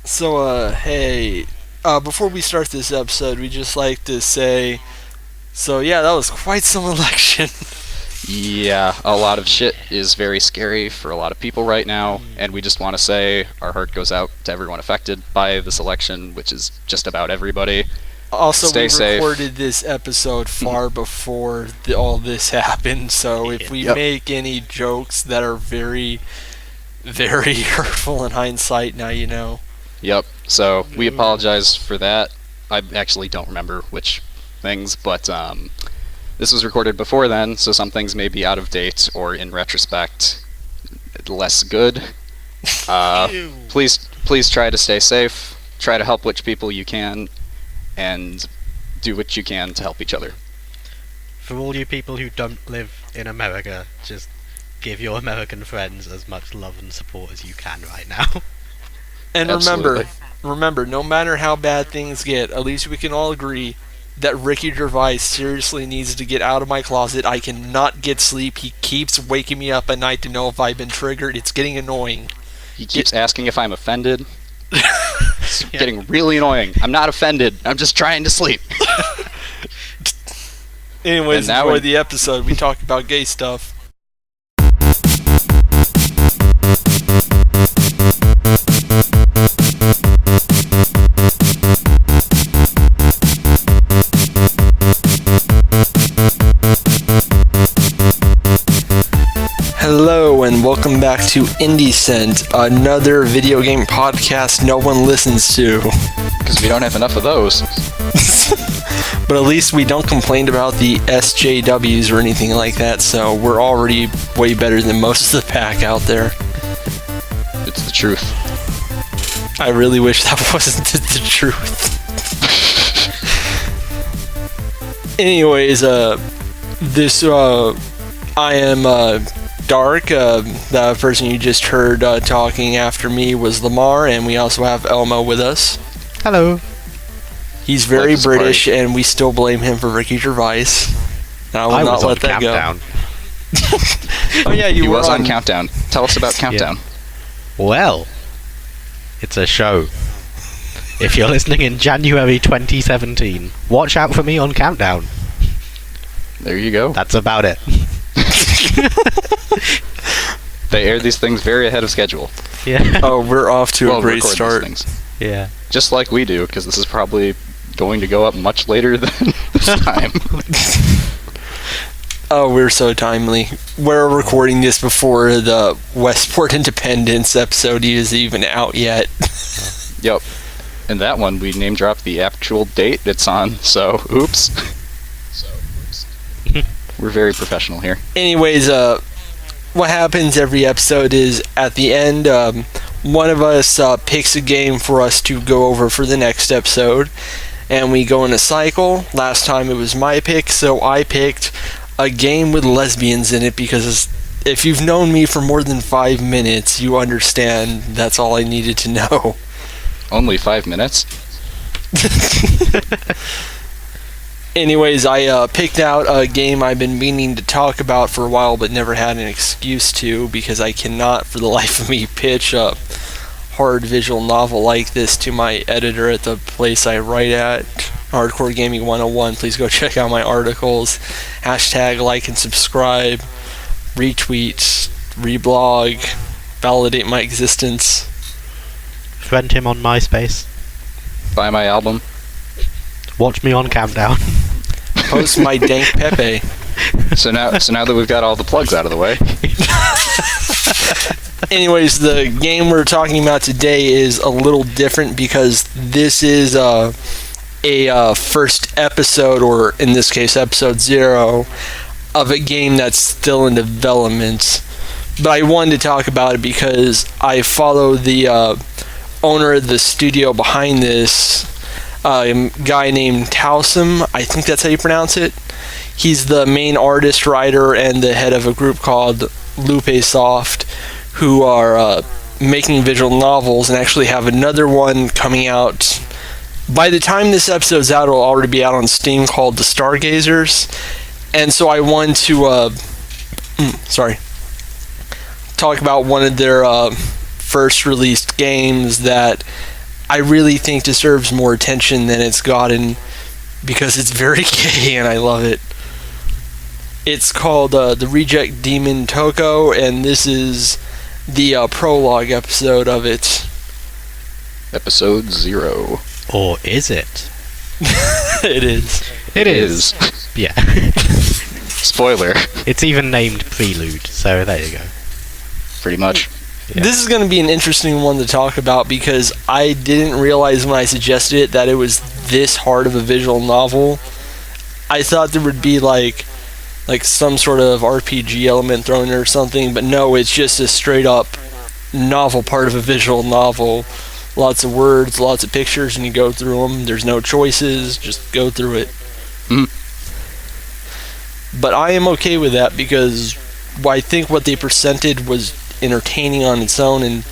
Hey, before we start this episode, we just like to say, that was quite some election. Yeah, a lot of shit is very scary for a lot of people right now, and we just want to say our heart goes out to everyone affected by this election, which is just about everybody. Also, Stay we safe. recorded this episode far before all this happened, so if we make any jokes that are very, very hurtful in hindsight, now you know. Yep, so we apologize for that. I actually don't remember which things, but this was recorded before then, so some things may be out of date or, in retrospect, less good. Please try to stay safe. Try to help which people you can, and do what you can to help each other. For all you people who don't live in America, just give your American friends as much love and support as you can right now. And Absolutely. remember, no matter how bad things get, at least we can all agree that Ricky Gervais seriously needs to get out of my closet. I cannot get sleep. He keeps waking me up at night to know if I've been triggered. It's getting annoying. He keeps asking if I'm offended. It's getting really annoying. I'm not offended. I'm just trying to sleep. Anyways, enjoy the episode. We talk about gay stuff. Hello and welcome back to Indiecent, another video game podcast no one listens to. Because we don't have enough of those. But at least we don't complain about the SJWs or anything like that, so we're already way better than most of the pack out there. It's the truth. I really wish that wasn't the truth. Anyways, I am Dark. The person you just heard talking after me was Lamar, and we also have Elmo with us. Hello. He's very British, and we still blame him for Ricky Gervais. And I will not let that Countdown. go. Oh yeah, he was on Countdown. Tell us about Countdown. Well, it's a show. If you're listening in January 2017, watch out for me on Countdown. There you go. That's about it. They air these things very ahead of schedule. Yeah. Oh, we're off to a great start. Yeah. Just like we do, because this is probably going to go up much later than this time. Oh, we're so timely. We're recording this before the Westport Independence episode is even out yet. Yep. And that one, we name dropped the actual date it's on, so oops. We're very professional here. Anyways, what happens every episode is at the end, one of us picks a game for us to go over for the next episode, and we go in a cycle. Last time it was my pick, so I picked a game with lesbians in it because if you've known me for more than 5 minutes, you understand that's all I needed to know. Only 5 minutes? Anyways, I picked out a game I've been meaning to talk about for a while but never had an excuse to because I cannot for the life of me pitch a hard visual novel like this to my editor at the place I write at, Hardcore Gaming 101. Please go check out my articles. Hashtag like and subscribe, retweet, reblog, validate my existence. Friend him on MySpace. Buy my album. Watch me on Countdown. Post my dank Pepe. So now that we've got all the plugs out of the way. Anyways, the game we're talking about today is a little different because this is a first episode, or in this case, episode 0, of a game that's still in development. But I wanted to talk about it because I follow the owner of the studio behind this, a guy named Towsome. I think that's how you pronounce it. He's the main artist, writer, and the head of a group called Lupe Soft, who are making visual novels and actually have another one coming out. By the time this episode's out, it'll already be out on Steam, called The Stargazers. And so I wanted to talk about one of their first released games that I really think deserves more attention than it's gotten because it's very gay and I love it. It's called The Reject Demon Toko, and this is the prologue episode of it. Episode 0. Or is it? It is. It is. Yeah. Spoiler. It's even named Prelude, so there you go. Pretty much. Yeah. This is going to be an interesting one to talk about because I didn't realize when I suggested it that it was this hard of a visual novel. I thought there would be like some sort of RPG element thrown in or something, but no, it's just a straight up novel part of a visual novel. Lots of words, lots of pictures, and you go through them. There's no choices, just go through it. Mm. But I am okay with that because I think what they presented was entertaining on its own, and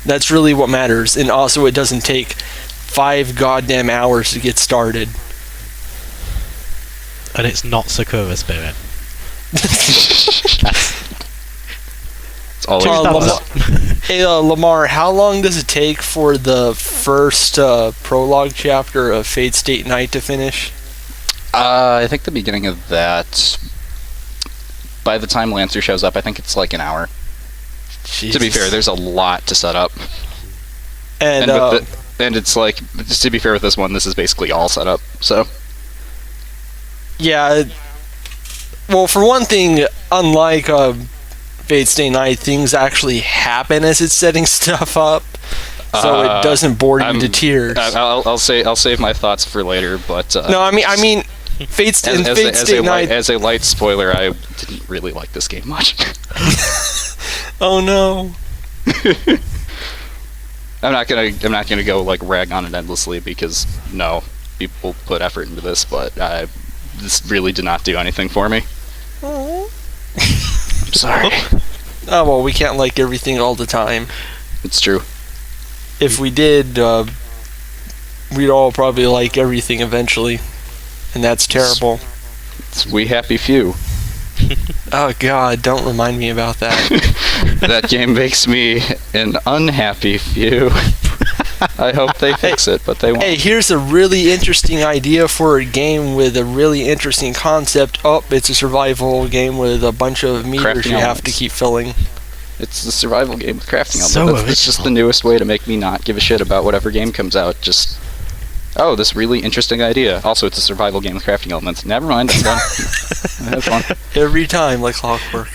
that's really what matters. And also, it doesn't take 5 goddamn hours to get started. And it's not Sakura Spirit. It's always Hey, Lamar, how long does it take for the first prologue chapter of Fate State Night to finish? I think the beginning of that, by the time Lancer shows up, I think it's like an hour. Jesus. To be fair, there's a lot to set up. And and it's like, just to be fair with this one, this is basically all set up, so. yeah, well, for one thing, unlike Fate Stay Night, things actually happen as it's setting stuff up, so it doesn't bore you to tears. I'll save my thoughts for later, but no, I mean, Fate Stay Night. As a light spoiler, I didn't really like this game much. Oh no. I'm not gonna go like rag on it endlessly because no, people put effort into this, but this really did not do anything for me. Oh. I'm sorry. Oh well, we can't like everything all the time. It's true. If we did, we'd all probably like everything eventually, and that's terrible. It's we happy few. Oh God, don't remind me about that. That game makes me an unhappy few. I hope they fix it, but they won't. Hey, here's a really interesting idea for a game with a really interesting concept. Oh, it's a survival game with a bunch of meters Crafting you have elements. to keep filling. It's a survival game with crafting So elements. It's just the newest way to make me not give a shit about whatever game comes out. Just, oh, this really interesting idea. Also, it's a survival game with crafting elements. Never mind, it's done. Have fun. Every time, like clockwork.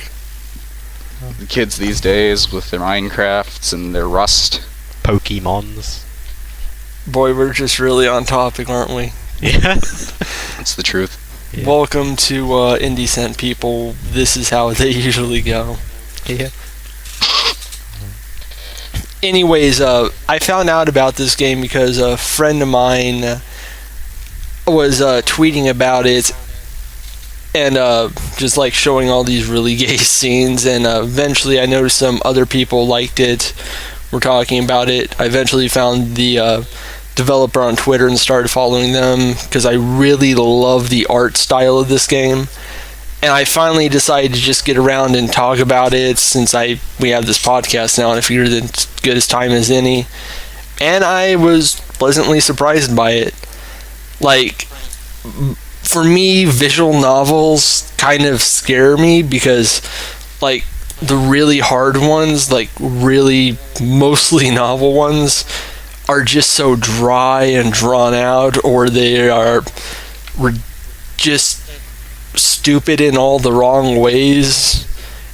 The kids these days with their Minecrafts and their Rust. Pokemons. Boy, we're just really on topic, aren't we? Yeah. It's the truth. Yeah. Welcome to Indiecent, people. This is how they usually go. Yeah. Anyways, I found out about this game because a friend of mine was tweeting about it and just like showing all these really gay scenes, and eventually I noticed some other people liked it, were talking about it. I eventually found the developer on Twitter and started following them because I really love the art style of this game. And I finally decided to just get around and talk about it since we have this podcast now, and I figured it's as good as time as any. And I was pleasantly surprised by it. Like, for me, visual novels kind of scare me because, like, the really hard ones, like really mostly novel ones, are just so dry and drawn out, or they are just stupid in all the wrong ways.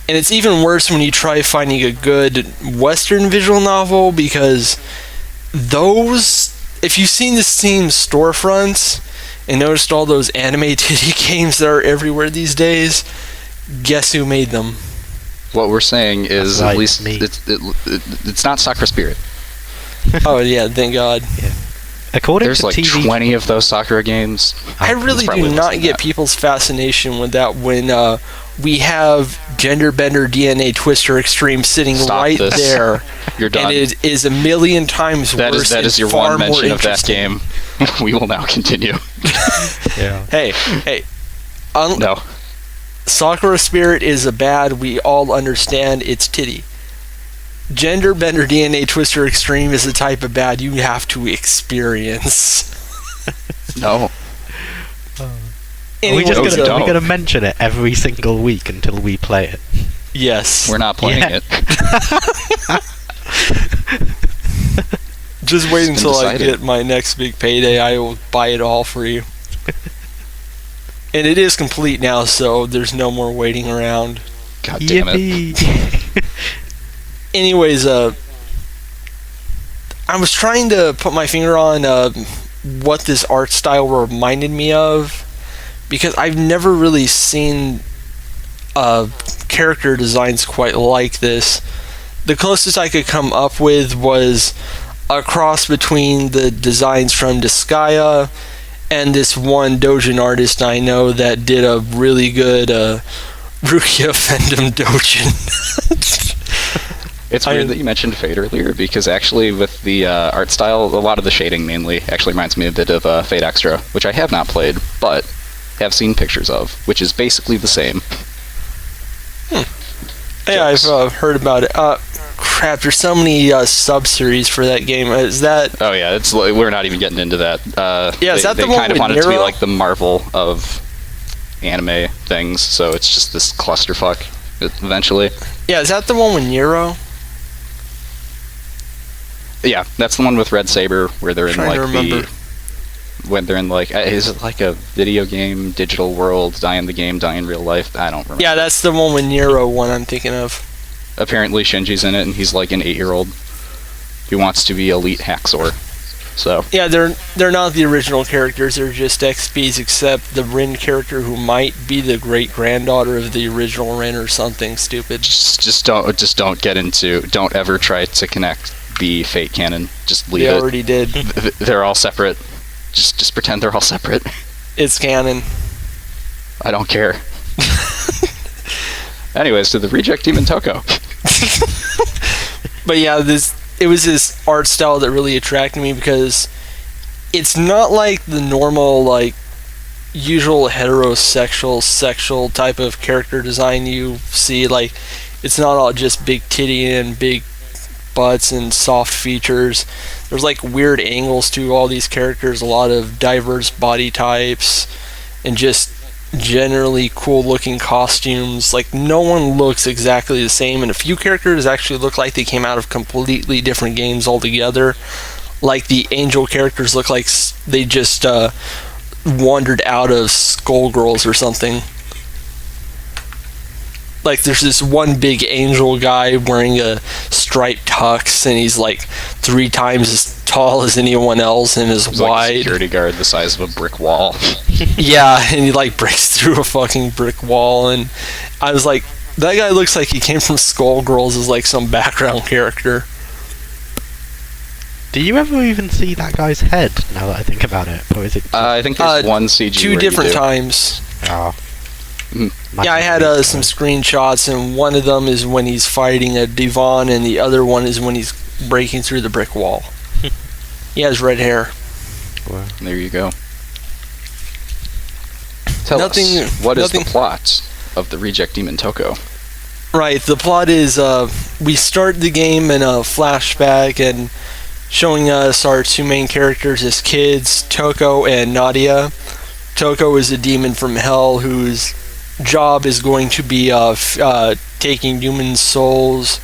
And it's even worse when you try finding a good Western visual novel, because those, if you've seen the Steam storefronts and noticed all those anime titty games that are everywhere these days, guess who made them? What we're saying is, Right, at least me. it's not Sakura Spirit. Oh yeah, thank God. According There's to like TV, 20 of those Sakura games. I really It's probably do less not than get that. people's fascination with that when we have Gender Bender DNA Twister Extreme sitting Stop right this. there, You're done. and it is a million times worse. That is and your far one more mention of that interesting. game. We will now continue. yeah. Hey, No. Sakura Spirit is a bad. We all understand it's titty. Gender Bender DNA Twister Extreme is the type of bad you have to experience. No. We're Anyway, just so- gonna mention it every single week until we play it. yes. We're not playing Yeah. it. Just wait It's been until I decided. get my next big payday. I will buy it all for you. And it is complete now, so there's no more waiting around. God damn it. Yippee! Anyways, I was trying to put my finger on what this art style reminded me of, because I've never really seen character designs quite like this. The closest I could come up with was a cross between the designs from Disgaea and this one Dojin artist I know that did a really good Rukia Fandom Dojin. It's weird that you mentioned Fate earlier, because actually with the art style, a lot of the shading mainly actually reminds me a bit of Fate Extra, which I have not played, but have seen pictures of, which is basically the same. Yeah, Jokes. I've heard about it. Crap, there's so many sub-series for that game. Is that... Oh yeah, it's we're not even getting into that. Yeah, is that they the one kind of with want it to be Nero? like the Marvel of anime things, so it's just this clusterfuck eventually. Yeah, is that the one with Nero? Yeah, that's the one with Red Saber, where they're in Trying like to remember. when they're in like is it like a video game, digital world, die in the game, die in real life? I don't remember. Yeah, that's the one with Nero one I'm thinking of. Apparently Shinji's in it, and he's like an 8-year-old who wants to be elite hacksaw. So Yeah, they're not the original characters, they're just XPs, except the Rin character who might be the great-granddaughter of the original Rin or something stupid. just don't get into. Don't ever try to connect the Fate canon. Just leave They it. already did. They're all separate. Just pretend they're all separate. It's canon. I don't care. Anyways, to the reject demon Toko. But yeah, it was this art style that really attracted me, because it's not like the normal, like, usual heterosexual, sexual type of character design you see. Like, it's not all just big titty and big butts and soft features. There's like weird angles to all these characters, a lot of diverse body types, and just generally cool looking costumes. Like, no one looks exactly the same, and a few characters actually look like they came out of completely different games altogether. Like, the angel characters look like they just wandered out of Skullgirls or something. Like, there's this one big angel guy wearing a striped tux, and he's like 3 times as tall as anyone else and is He's like a wide. security guard the size of a brick wall. Yeah, and he like breaks through a fucking brick wall, and I was like, that guy looks like he came from Skullgirls as like some background character. Do you ever even see that guy's head, now that I think about it? Or is it... I think there's one CG. 2 where you different do. times. Oh. Yeah, I had some screenshots, and one of them is when he's fighting a Devon, and the other one is when he's breaking through the brick wall. He has red hair. Wow. There you go. Tell Nothing- us, what is nothing- the plot of the Reject Demon Toko? Right, the plot is we start the game in a flashback and showing us our 2 main characters as kids, Toko and Nadia. Toko is a demon from hell whose job is going to be taking human souls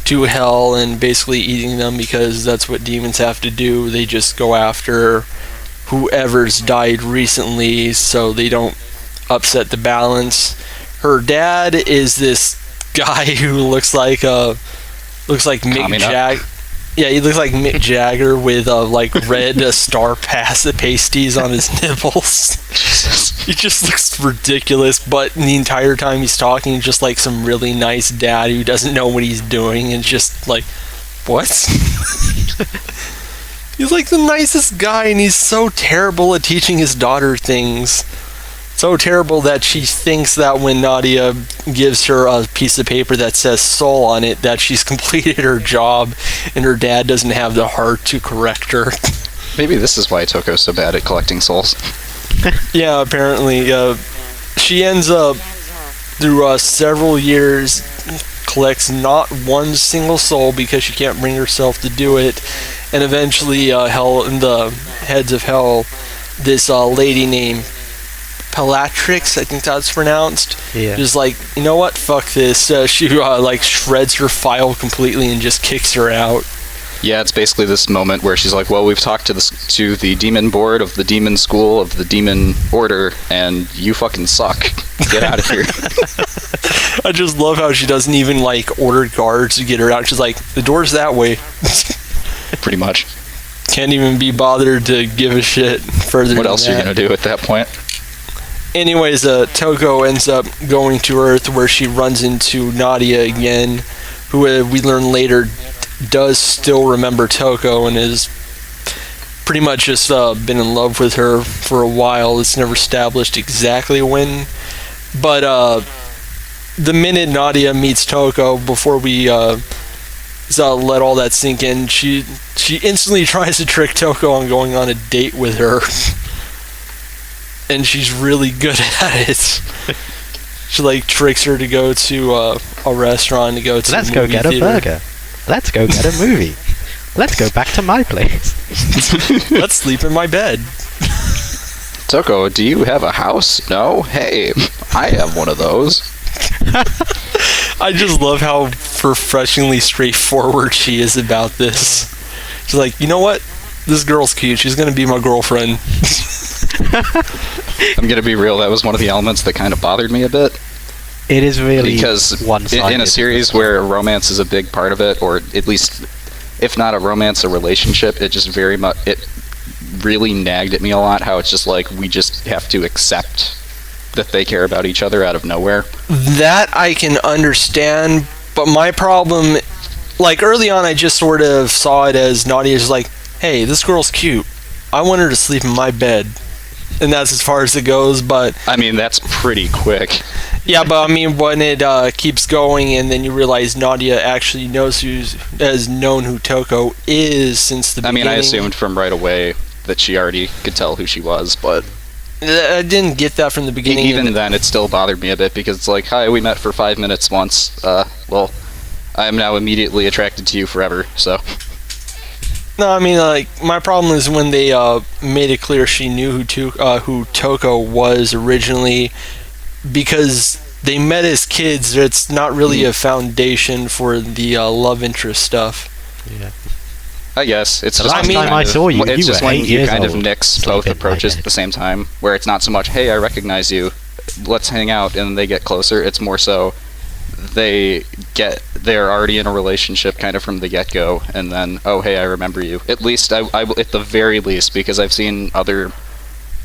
to hell and basically eating them, because that's what demons have to do. They just go after whoever's died recently so they don't upset the balance. Her dad is this guy who looks like Mick Coming up. Jagger. Yeah, he looks like Mick Jagger with like red star pasties on his nipples. Jesus. He just looks ridiculous, but the entire time he's talking, just like some really nice dad who doesn't know what he's doing, and just like, what? He's like the nicest guy, and he's so terrible at teaching his daughter things. So terrible that she thinks that when Nadia gives her a piece of paper that says soul on it, that she's completed her job, and her dad doesn't have the heart to correct her. Maybe this is why Toko's so bad at collecting souls. Yeah, apparently. She ends up, through several years, collects not one single soul because she can't bring herself to do it, and eventually hell in the heads of hell, this lady named Bellatrix, I think that's pronounced, is like, you know what, fuck this. She like shreds her file completely and just kicks her out. Yeah, it's basically this moment where she's like, well, we've talked to the demon board of the demon school of the demon order, and you fucking suck. Get out of here. I just love how she doesn't even like order guards to get her out. She's like, the door's that way. Pretty much. Can't even be bothered to give a shit further. What else are you gonna do at that point? Anyways, Toko ends up going to Earth, where she runs into Nadia again, who we learn later does still remember Toko and is pretty much just been in love with her for a while. It's never established exactly when, but the minute Nadia meets Toko, before we let all that sink in, she instantly tries to trick Toko on going on a date with her. And she's really good at it. She like tricks her to go to a restaurant, to go to Let's a go movie get theater. a burger. Let's go get a movie. Let's go back to my place. Let's sleep in my bed. Toko, do you have a house? No? Hey, I have one of those. I just love how refreshingly straightforward she is about this. She's like, you know what? This girl's cute. She's gonna be my girlfriend. I'm gonna be real, that was one of the elements that kind of bothered me a bit. It is really because one-sided. in a series where romance is a big part of it, or at least, if not a romance, a relationship, it just it really nagged at me a lot how it's just like, we just have to accept that they care about each other out of nowhere. That I can understand, but my problem, like early on, I just sort of saw it as Nadia's like, hey, this girl's cute. I want her to sleep in my bed. And that's as far as it goes, but... I mean, that's pretty quick. Yeah, but I mean, when it keeps going and then you realize Nadia actually has known who Toko is since the beginning. I mean, I assumed from right away that she already could tell who she was, but... I didn't get that from the beginning. Even then, it still bothered me a bit, because it's like, hi, we met for 5 minutes once. Well, I am now immediately attracted to you forever, so... No, I mean, like, my problem is when they made it clear she knew who Toko was originally, because they met as kids. It's not really a foundation for the love interest stuff. Yeah. I guess it's just last time I saw you, it's you just were when 8 you years kind of old. mix both approaches at the same time, where it's not so much, hey, I recognize you, let's hang out, and they get closer. It's more so they're already in a relationship kind of from the get-go, and then, oh, hey, I remember you. At least, I at the very least, because I've seen other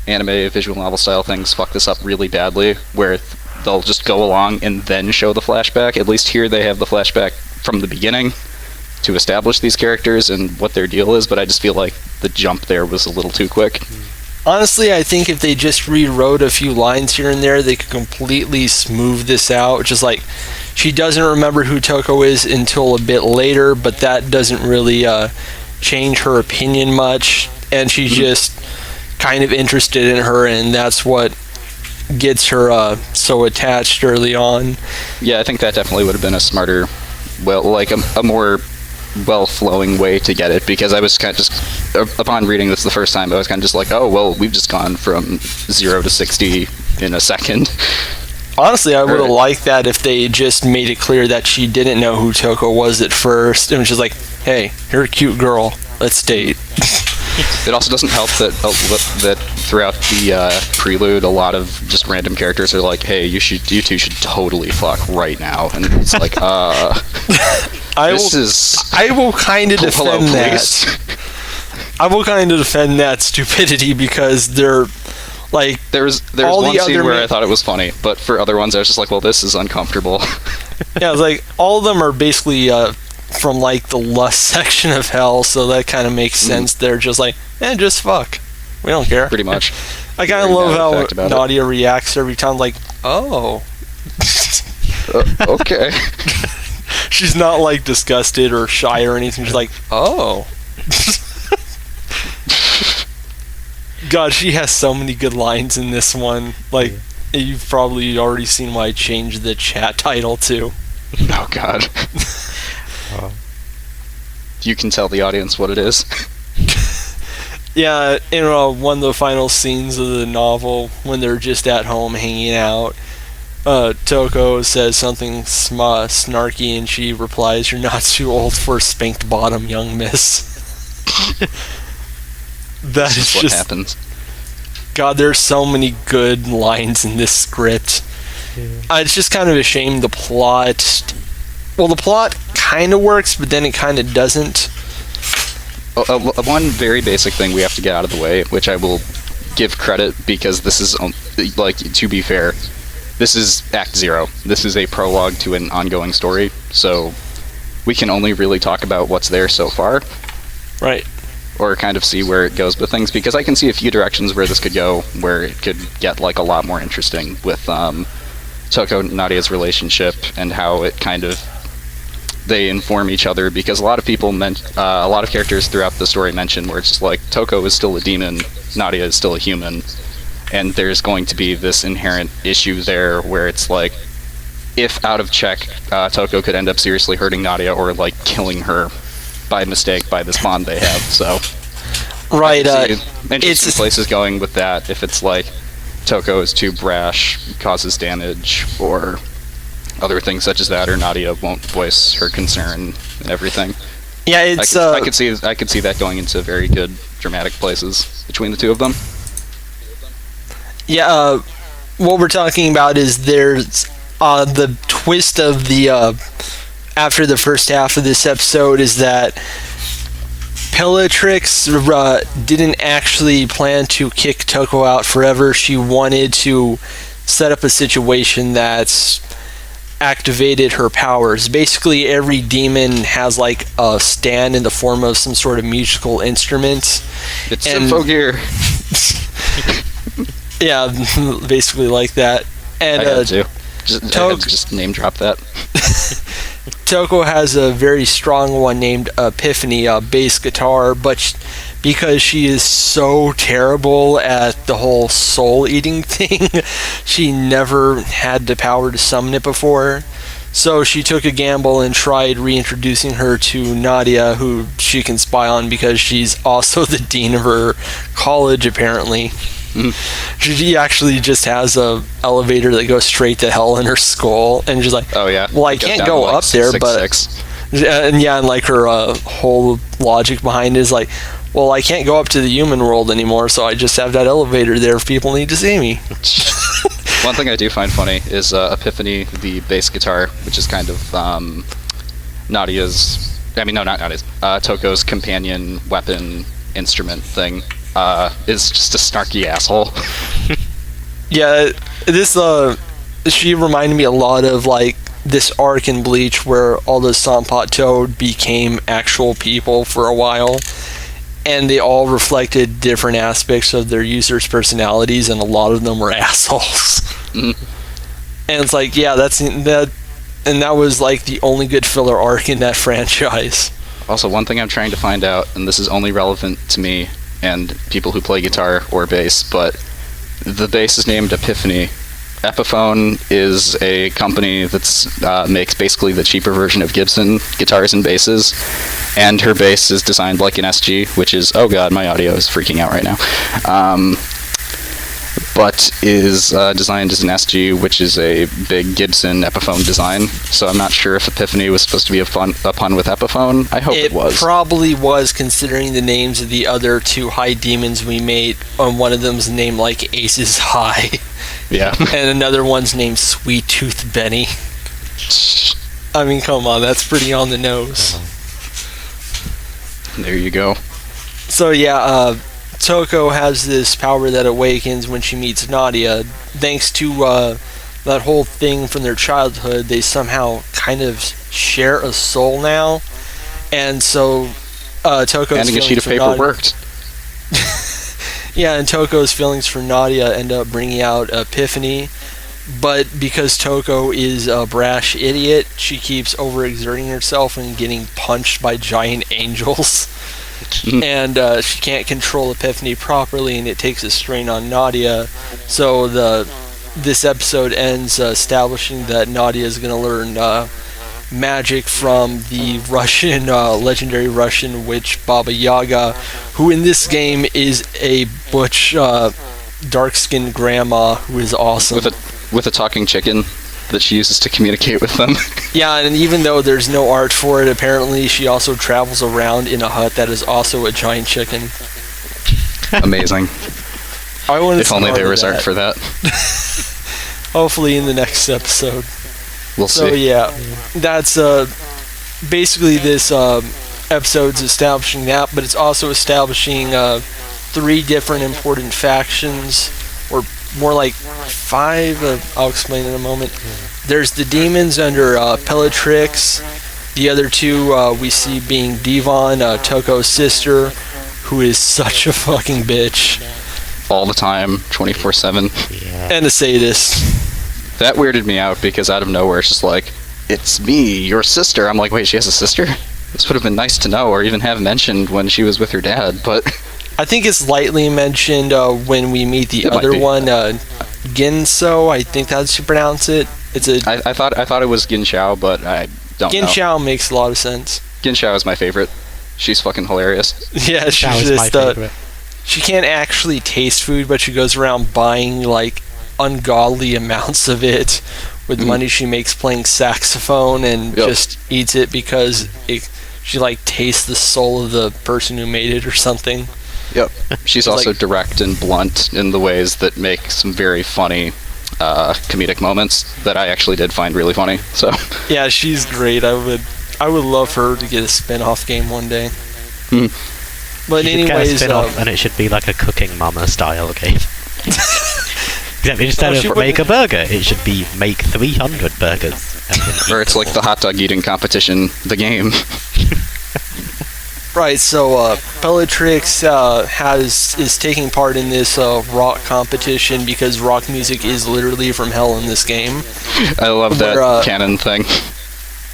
anime visual novel style things fuck this up really badly, where they'll just go along and then show the flashback. At least here they have the flashback from the beginning to establish these characters and what their deal is, but I just feel like the jump there was a little too quick. Honestly, I think if they just rewrote a few lines here and there, they could completely smooth this out. Just like, she doesn't remember who Toko is until a bit later, but that doesn't really change her opinion much, and she's just kind of interested in her, and that's what gets her so attached early on. Yeah, I think that definitely would have been a smarter, well, like a more well-flowing way to get it, because I was kind of just, upon reading this the first time, I was kind of just like, oh, well, we've just gone from 0 to 60 in a second. Honestly, I would have liked that if they just made it clear that she didn't know who Toko was at first, and was just like, hey, you're a cute girl, let's date. It also doesn't help that throughout the prelude, a lot of just random characters are like, hey, you two should totally fuck right now, and it's like, I will kind of defend that. I will kind of defend that stupidity, because they're like, there's one scene where I thought it was funny, but for other ones I was just like, well, this is uncomfortable. Yeah, it's like all of them are basically from like the lust section of hell, so that kind of makes sense. They're just like, just fuck, we don't care. Pretty much. I kind of love how Nadia reacts every time, like, oh. Okay. She's not like disgusted or shy or anything. She's like, oh. God, she has so many good lines in this one. Like, you've probably already seen why I changed the chat title to. Oh God. You can tell the audience what it is. Yeah, in one of the final scenes of the novel, when they're just at home hanging out, Toko says something snarky, and she replies, "You're not too old for spanked bottom, young miss." That is what just happens. God. There's so many good lines in this script. It's just kind of a shame the plot. Well, the plot kind of works, but then it kind of doesn't. One very basic thing we have to get out of the way, which I will give credit because this is, like, to be fair, this is Act 0. This is a prologue to an ongoing story, so we can only really talk about what's there so far. Right. Or kind of see where it goes with things, because I can see a few directions where this could go, where it could get, like, a lot more interesting with Toko and Nadia's relationship and how it kind of they inform each other, because a lot of people a lot of characters throughout the story mention where it's just like Toko is still a demon, Nadia is still a human, and there's going to be this inherent issue there where it's like, if out of check, Toko could end up seriously hurting Nadia or like killing her by mistake by this bond they have. So right, interesting places going with that. If it's like Toko is too brash, causes damage, or other things such as that, or Nadia won't voice her concern and everything. Yeah, it's I could see that going into very good dramatic places between the two of them. Yeah, what we're talking about is there's the twist of the after the first half of this episode is that Bellatrix didn't actually plan to kick Toko out forever. She wanted to set up a situation that's activated her powers. Basically, every demon has like a stand in the form of some sort of musical instrument. It's Sympho Gear. Yeah, basically like that. And I had to just name drop that. Toko has a very strong one named Epiphany, a bass guitar, but because she is so terrible at the whole soul-eating thing, she never had the power to summon it before. So she took a gamble and tried reintroducing her to Nadia, who she can spy on because she's also the dean of her college, apparently. She actually just has a elevator that goes straight to hell in her skull, and she's like, "Oh yeah, well, I can't go up there, but..." And yeah, and like her whole logic behind it is like, well, I can't go up to the human world anymore, so I just have that elevator there if people need to see me. One thing I do find funny is Epiphany, the bass guitar, which is kind of Toko's companion weapon instrument thing, is just a snarky asshole. Yeah, this she reminded me a lot of like this arc in Bleach where all the Sampat Toad became actual people for a while, and they all reflected different aspects of their users' personalities, and a lot of them were assholes. And it's like, yeah, that was like the only good filler arc in that franchise. Also, one thing I'm trying to find out, and this is only relevant to me and people who play guitar or bass, but the bass is named Epiphany. Epiphone is a company that makes basically the cheaper version of Gibson guitars and basses, and her bass is designed like an SG, which is, oh god, my audio is freaking out right now, but is designed as an SG, which is a big Gibson Epiphone design. So I'm not sure if Epiphany was supposed to be a pun with Epiphone. I hope it was. It probably was, considering the names of the other two high demons we made. One of them's named like Aces High. Yeah. And another one's named Sweet Tooth Benny. I mean, come on, that's pretty on the nose. There you go. So yeah, Toko has this power that awakens when she meets Nadia. Thanks to that whole thing from their childhood, they somehow kind of share a soul now. And so Toko's handing a sheet of paper worked. Yeah, and Toko's feelings for Nadia end up bringing out Epiphany. But because Toko is a brash idiot, she keeps overexerting herself and getting punched by giant angels. And she can't control Epiphany properly, and it takes a strain on Nadia. So this episode ends establishing that Nadia is going to learn magic from the Russian, legendary Russian witch Baba Yaga, who in this game is a butch, dark-skinned grandma who is awesome. With a talking chicken that she uses to communicate with them. Yeah, and even though there's no art for it, apparently she also travels around in a hut that is also a giant chicken. Amazing. I want to If only there was art for that. Hopefully in the next episode. We'll So see. yeah, that's basically this episode's establishing that, but it's also establishing 3 different important factions, or more like 5. I'll explain in a moment. There's the demons under Bellatrix. The other 2 we see being Devon, Toko's sister, who is such a fucking bitch. All the time, 24/7. Yeah. And a sadist. That weirded me out because out of nowhere it's just like, it's me, your sister. I'm like, wait, she has a sister? This would have been nice to know or even have mentioned when she was with her dad, but... I think it's lightly mentioned when we meet the It might other be. one, Ginso. I think that's how you pronounce it. It's a I thought it was Gin Xiao, but I don't know. Ginshao makes a lot of sense. Gin Xiao is my favorite. She's fucking hilarious. Yeah, That she's was my just favorite. she can't actually taste food, but she goes around buying like ungodly amounts of it with money she makes playing saxophone, and Yep. just eats it because she like tastes the soul of the person who made it or something. Yep. She's also like- direct and blunt in the ways that make some very funny comedic moments that I actually did find really funny. So Yeah, she's great. I would love her to get a spin-off game one day. Hmm. But You should get a anyways, spin-off and it should be like a Cooking Mama style game. Except instead Oh, she of make a burger, it should be make 300 burgers. And then or it's like the hot dog eating competition, the game. right, so Bellatrix is taking part in this rock competition because rock music is literally from hell in this game. I love that Where, canon thing.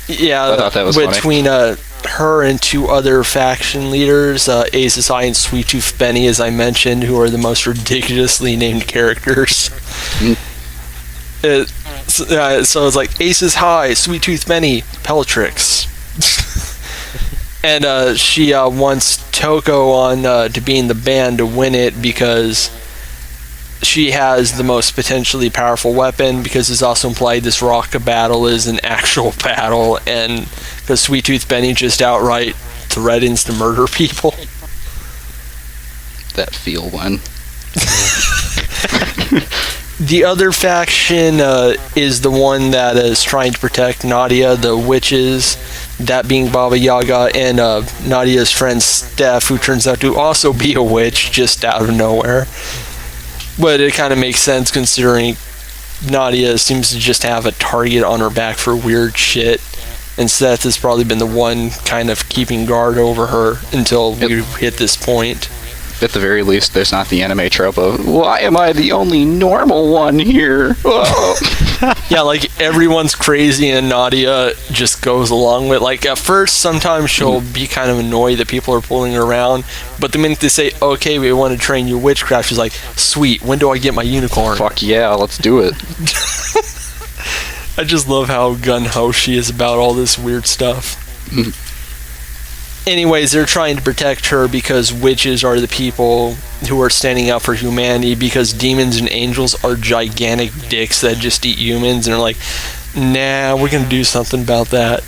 Yeah, I thought that was funny. between her and 2 other faction leaders, Aces High and Sweet Tooth Benny, as I mentioned, who are the most ridiculously named characters. So it's like Aces High, Sweet Tooth Benny, Bellatrix. And she wants Toko on to be in the band to win it because she has the most potentially powerful weapon, because it's also implied this rock battle is an actual battle, and because Sweet Tooth Benny just outright threatens to murder people. That feel one. The other faction is the one that is trying to protect Nadia, the witches, that being Baba Yaga and Nadia's friend Steph, who turns out to also be a witch just out of nowhere. But it kind of makes sense considering Nadia seems to just have a target on her back for weird shit, and Seth has probably been the one kind of keeping guard over her until we hit this point. At the very least, there's not the anime trope of, why am I the only normal one here? Whoa. Yeah, like everyone's crazy and Nadia just goes along with. Like at first, sometimes she'll be kind of annoyed that people are pulling her around, but the minute they say, "Okay, we want to train you witchcraft," she's like, "Sweet, when do I get my unicorn?" Fuck yeah, let's do it. I just love how gun-ho she is about all this weird stuff. Anyways, they're trying to protect her because witches are the people who are standing up for humanity, because demons and angels are gigantic dicks that just eat humans, and they're like, nah, we're gonna do something about that.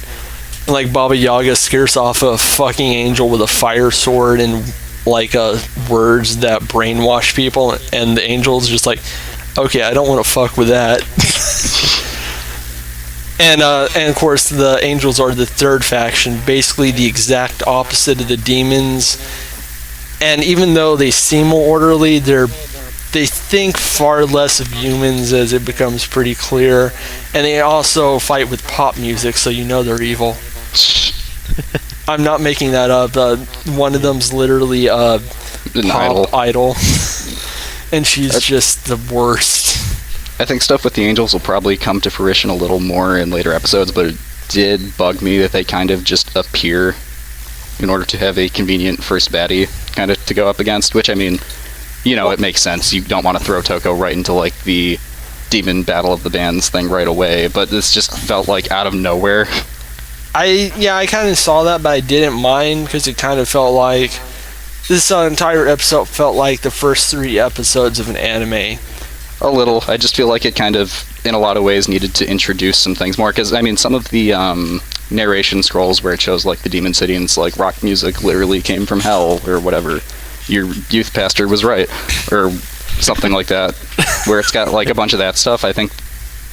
And like Baba Yaga scares off a fucking angel with a fire sword and like words that brainwash people, and the angel's just like, okay, I don't want to fuck with that. And of course, the angels are the third faction, basically the exact opposite of the demons. And even though they seem orderly, they think far less of humans, as it becomes pretty clear. And they also fight with pop music, so you know they're evil. I'm not making that up. One of them's literally An pop idol. And she's just the worst. I think stuff with the angels will probably come to fruition a little more in later episodes, but it did bug me that they kind of just appear in order to have a convenient first baddie kind of to go up against, which, I mean, you know, it makes sense. You don't want to throw Toko right into, like, the demon battle of the bands thing right away, but this just felt like out of nowhere. I kind of saw that, but I didn't mind because it kind of felt like this entire episode felt like the first 3 episodes of an anime. A little. I just feel like it kind of, in a lot of ways, needed to introduce some things more. Because, I mean, some of the narration scrolls where it shows, like, the Demon City and it's like, rock music literally came from hell, or whatever. Your youth pastor was right. Or something like that. Where it's got, like, a bunch of that stuff. I think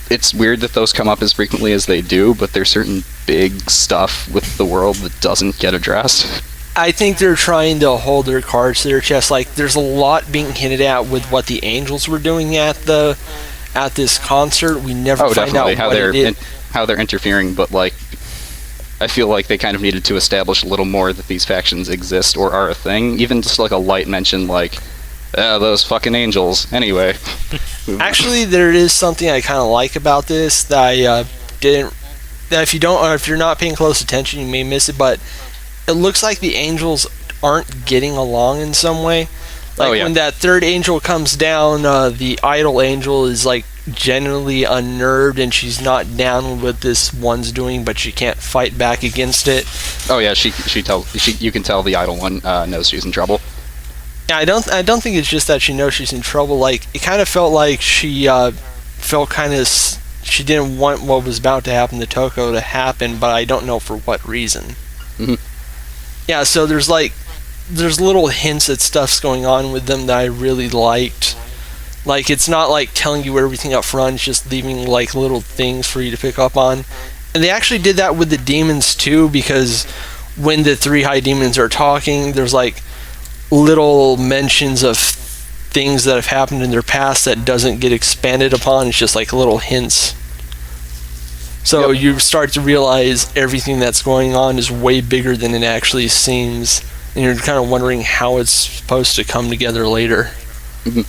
it's weird that those come up as frequently as they do, but there's certain big stuff with the world that doesn't get addressed. I think they're trying to hold their cards to their chest. Like, there's a lot being hinted at with what the Angels were doing at this concert. We never find out how what it is. how they're interfering, but like, I feel like they kind of needed to establish a little more that these factions exist or are a thing. Even just like a light mention, like, those fucking Angels. Anyway. Actually, there is something I kind of like about this that I didn't. That if you're not paying close attention, you may miss it. But it looks like the Angels aren't getting along in some way. Like, when that third angel comes down, the idol angel is like genuinely unnerved, and she's not down with what this one's doing, but she can't fight back against it. Oh yeah, you can tell the idol one knows she's in trouble. Yeah, I don't think it's just that she knows she's in trouble. Like, it kind of felt like she felt kind of she didn't want what was about to happen to Toko to happen, but I don't know for what reason. Mm-hmm. Yeah, so there's little hints that stuff's going on with them that I really liked. Like, it's not like telling you everything up front, it's just leaving like little things for you to pick up on. And they actually did that with the demons too, because when the 3 high demons are talking, there's like little mentions of things that have happened in their past that doesn't get expanded upon. It's just like little hints. So you start to realize everything that's going on is way bigger than it actually seems, and you're kind of wondering how it's supposed to come together later. Mm-hmm.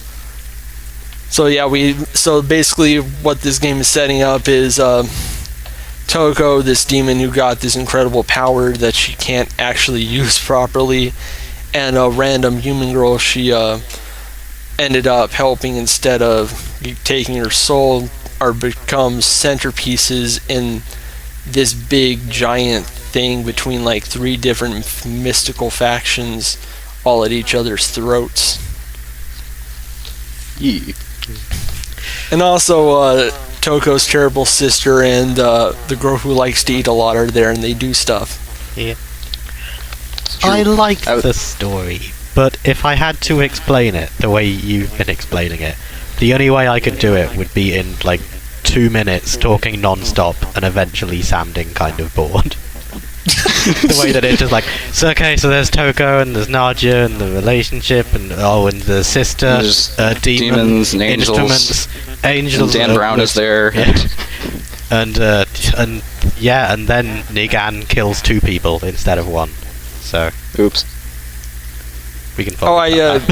So basically what this game is setting up is Toko, this demon who got this incredible power that she can't actually use properly, and a random human girl she ended up helping instead of taking her soul, or becomes centerpieces in this big giant thing between like 3 different mystical factions, all at each other's throats. Yeah. And also Toko's terrible sister and the girl who likes to eat a lot are there, and they do stuff. Yeah. I liked the story, but if I had to explain it the way you've been explaining it, the only way I could do it would be in like 2 minutes talking non-stop and eventually sounding kind of bored. The way that it's just like, so there's Toko and there's Nadia and the relationship and the sister, and demons and angels, angels. And Dan Brown is there. Yeah. and then Nigan kills 2 people instead of 1. So oops. We can focus on that.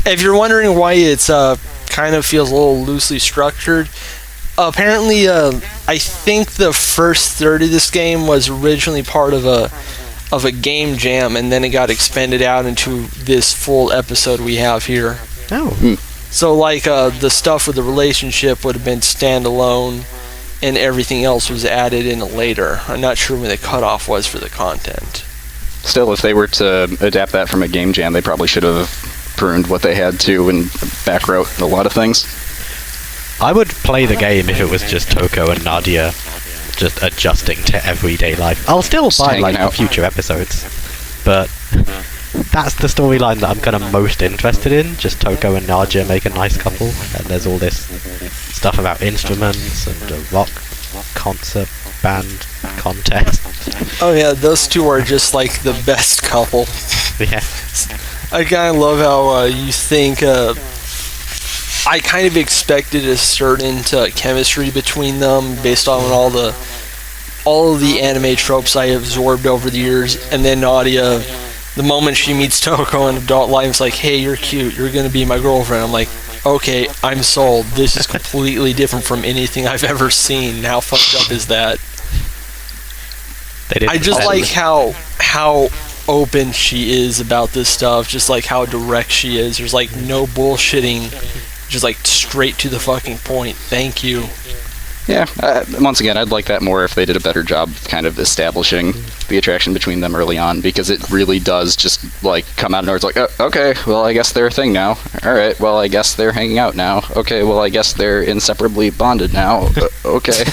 If you're wondering why it's kind of feels a little loosely structured, apparently I think the first third of this game was originally part of a game jam, and then it got expanded out into this full episode we have here. Oh. So like the stuff with the relationship would have been standalone, and everything else was added in later. I'm not sure when the cutoff was for the content. Still, if they were to adapt that from a game jam, they probably should have pruned what they had to and backwrote a lot of things. I would play the game if it was just Toko and Nadia just adjusting to everyday life. I'll still buy like the future episodes, but that's the storyline that I'm kind of most interested in. Just Toko and Nadia make a nice couple, and there's all this stuff about instruments and a rock concert band contest. Oh yeah, those 2 are just like the best couple. Yeah. I kind of love how you think. I kind of expected a certain chemistry between them based on all of the anime tropes I absorbed over the years, and then Nadia, the moment she meets Toko in adult life, is like, "Hey, you're cute. You're gonna be my girlfriend." I'm like, "Okay, I'm sold. This is completely different from anything I've ever seen. How fucked up is that?" I just like how open she is about this stuff, just like how direct she is. There's like no bullshitting, just like straight to the fucking point. Thank you. Yeah, once again, I'd like that more if they did a better job of kind of establishing the attraction between them early on, because it really does just, like, come out of nowhere. It's like, oh, okay, well, I guess they're a thing now. Alright, well, I guess they're hanging out now. Okay, well, I guess they're inseparably bonded now. Okay.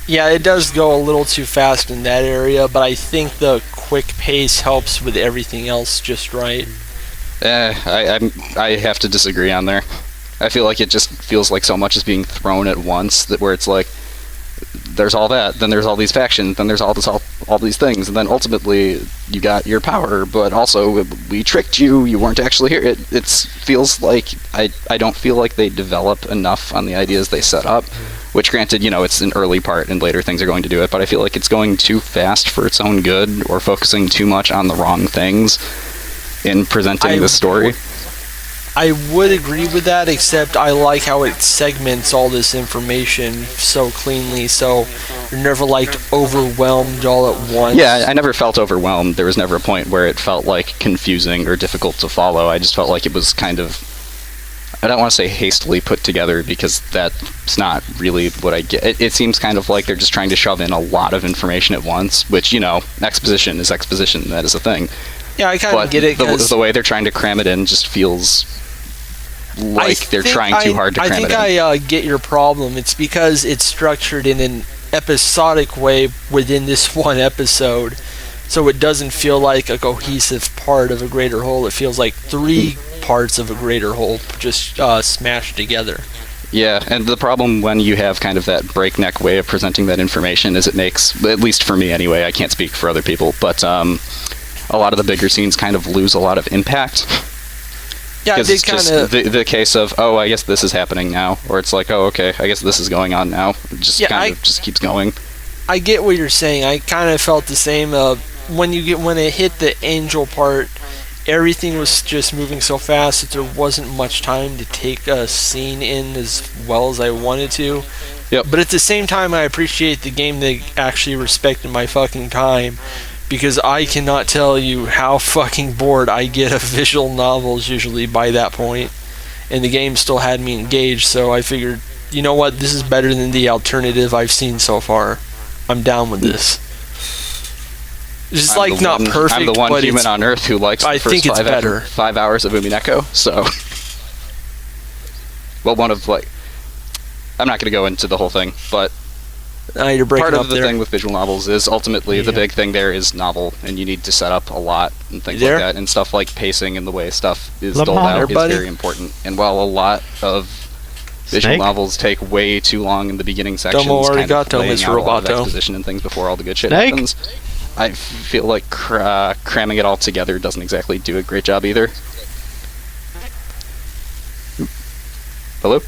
Yeah, it does go a little too fast in that area, but I think the quick pace helps with everything else just right. I have to disagree on there. I feel like it just feels like so much is being thrown at once, that where it's like, there's all that, then there's all these factions, then there's all these things, and then ultimately you got your power, but also we tricked you, you weren't actually here. It feels like I don't feel like they develop enough on the ideas they set up, which granted, it's an early part and later things are going to do it, but I feel like it's going too fast for its own good, or focusing too much on the wrong things in presenting the story. I would agree with that, except I like how it segments all this information so cleanly, so you're never, like, overwhelmed all at once. Yeah, I never felt overwhelmed. There was never a point where it felt, like, confusing or difficult to follow. I just felt like it was kind of, I don't want to say hastily put together, because that's not really what I get. It seems kind of like they're just trying to shove in a lot of information at once, which, exposition is exposition, that is a thing. Yeah, I kind of get it. The way they're trying to cram it in just feels like they're trying too hard to cram it in. I think I get your problem. It's because it's structured in an episodic way within this one episode, so it doesn't feel like a cohesive part of a greater whole. It feels like three parts of a greater whole just smashed together. Yeah, and the problem when you have kind of that breakneck way of presenting that information is it makes, at least for me anyway, I can't speak for other people, but a lot of the bigger scenes kind of lose a lot of impact. Yeah, because it's just the case of, oh, I guess this is happening now, or it's like, oh, okay, I guess this is going on now. It just just keeps going. I get what you're saying. I kind of felt the same. When it hit the angel part, everything was just moving so fast that there wasn't much time to take a scene in as well as I wanted to. Yep. But at the same time, I appreciate the game that actually respected my fucking time. Because I cannot tell you how fucking bored I get of visual novels usually by that point. And the game still had me engaged, so I figured, you know what, this is better than the alternative I've seen so far. I'm down with this. It's just like not perfect, I'm the one human on Earth who likes the first 5 hours of Umineko, so... Well, I'm not going to go into the whole thing, but... You're breaking part up of the there. thing with visual novels is ultimately the big thing there is novel, and you need to set up a lot and things like that, and stuff like pacing and the way stuff is doled out is very important. And while a lot of visual novels take way too long in the beginning sections, kind of laying out a lot of exposition and things before all the good shit happens, I feel like cramming it all together doesn't exactly do a great job either. Hello?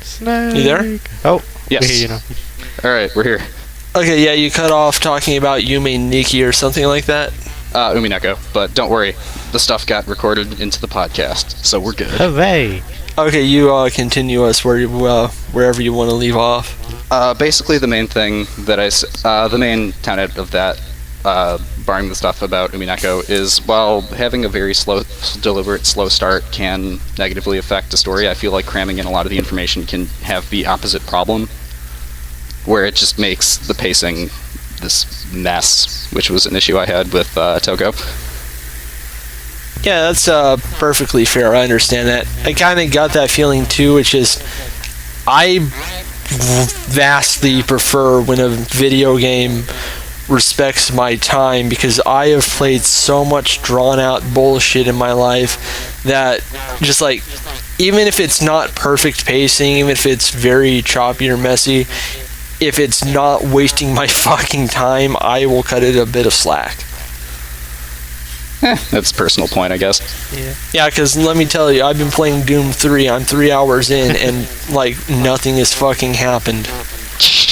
Snake. You there? Oh, yes. We're here, you know. Alright, we're here. Okay, yeah, you cut off talking about Yume Nikki or something like that. Umineko, but don't worry, the stuff got recorded into the podcast, so we're good. Hooray! Okay, you continue us wherever you want to leave off. Basically, the main thing that the main tenet of that, barring the stuff about Umineko, is while having a very deliberate, slow start can negatively affect a story, I feel like cramming in a lot of the information can have the opposite problem, where it just makes the pacing this mess, which was an issue I had with Toko. Yeah, that's perfectly fair. I understand that. I kind of got that feeling too. It's just I vastly prefer when a video game respects my time, because I have played so much drawn out bullshit in my life that just like, even if it's not perfect pacing, even if it's very choppy or messy, if it's not wasting my fucking time, I will cut it a bit of slack. That's a personal point, I guess. Yeah, because let me tell you, I've been playing Doom 3, I'm 3 hours in, and, like, nothing has fucking happened.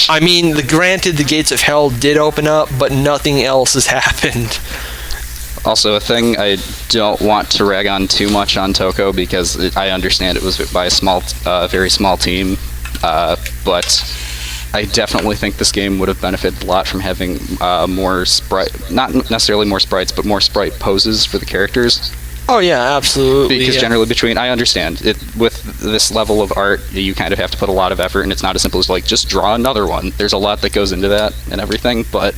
I mean, granted, the gates of hell did open up, but nothing else has happened. Also, a thing I don't want to rag on too much on Toko, because I understand it was by a very small team, but I definitely think this game would have benefited a lot from having more not necessarily more sprites, but more sprite poses for the characters. Oh yeah, absolutely. Because generally I understand it with this level of art, you kind of have to put a lot of effort, and it's not as simple as like just draw another one. There's a lot that goes into that and everything, but